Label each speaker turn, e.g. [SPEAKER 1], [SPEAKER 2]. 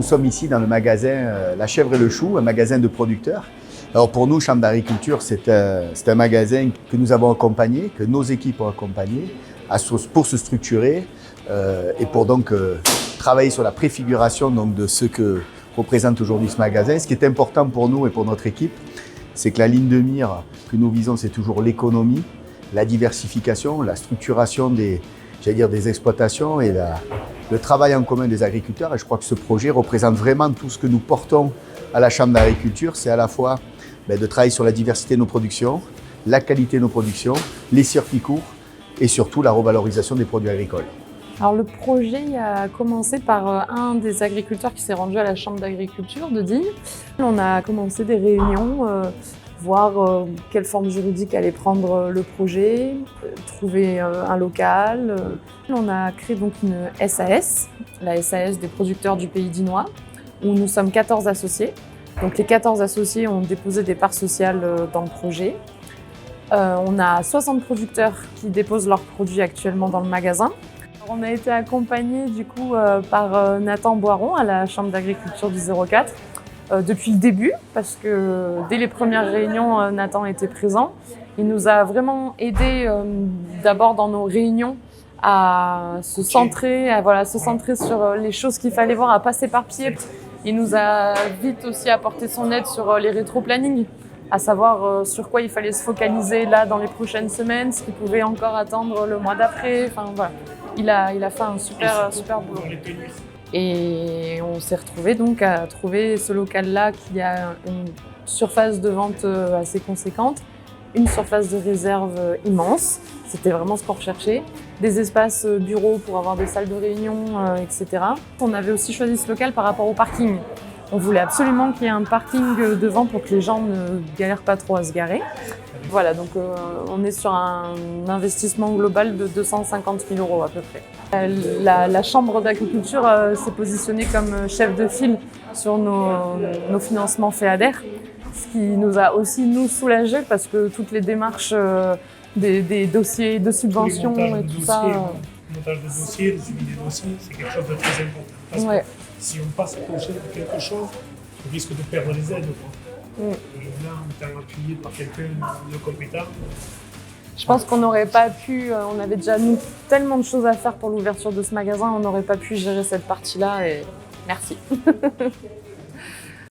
[SPEAKER 1] sommes ici dans le magasin La Chèvre et le Chou, un magasin de producteurs. Alors pour nous, Chambre d'agriculture, c'est un magasin que nous avons accompagné, que nos équipes ont accompagné pour se structurer et pour donc travailler sur la préfiguration donc, de ce que représente aujourd'hui ce magasin. Ce qui est important pour nous et pour notre équipe, c'est que la ligne de mire que nous visons, c'est toujours l'économie, la diversification, la structuration des exploitations et le travail en commun des agriculteurs. Et je crois que ce projet représente vraiment tout ce que nous portons à la Chambre d'agriculture. C'est à la fois de travailler sur la diversité de nos productions, la qualité de nos productions, les circuits courts et surtout la revalorisation des produits agricoles.
[SPEAKER 2] Alors le projet a commencé par un des agriculteurs qui s'est rendu à la Chambre d'agriculture de Digne. On a commencé des réunions, voir quelle forme juridique allait prendre le projet, trouver un local. On a créé donc une SAS, la SAS des producteurs du Pays dinois, où nous sommes 14 associés. Donc les 14 associés ont déposé des parts sociales dans le projet. On a 60 producteurs qui déposent leurs produits actuellement dans le magasin. On a été accompagné du coup par Nathan Boiron à la Chambre d'agriculture du 04 depuis le début, parce que dès les premières réunions, Nathan était présent. Il nous a vraiment aidé d'abord dans nos réunions à se centrer, sur les choses qu'il fallait voir, à pas s'éparpiller. Il nous a vite aussi apporté son aide sur les rétro-plannings, à savoir sur quoi il fallait se focaliser là dans les prochaines semaines, ce qu'il pouvait encore attendre le mois d'après. Enfin voilà, il a fait un super boulot. Et on s'est retrouvé donc à trouver ce local-là qui a une surface de vente assez conséquente, une surface de réserve immense, c'était vraiment ce qu'on recherchait, des espaces bureaux pour avoir des salles de réunion, etc. On avait aussi choisi ce local par rapport au parking. On voulait absolument qu'il y ait un parking devant pour que les gens ne galèrent pas trop à se garer. Voilà, donc on est sur un investissement global de 250 000 € à peu près. La Chambre d'agriculture s'est positionnée comme chef de file sur nos financements FEADER, ce qui nous a aussi nous soulagés parce que toutes les démarches des dossiers de subvention et tout ça.
[SPEAKER 3] Le montage de dossiers, le suivi des dossiers, c'est quelque chose de très important. Parce que si on passe à côté de quelque chose, on risque de perdre les aides. Là, on est appuyé par quelqu'un de compétent.
[SPEAKER 2] Je pense qu'on n'aurait pas pu, on avait déjà nous tellement de choses à faire pour l'ouverture de ce magasin, on n'aurait pas pu gérer cette partie-là et merci.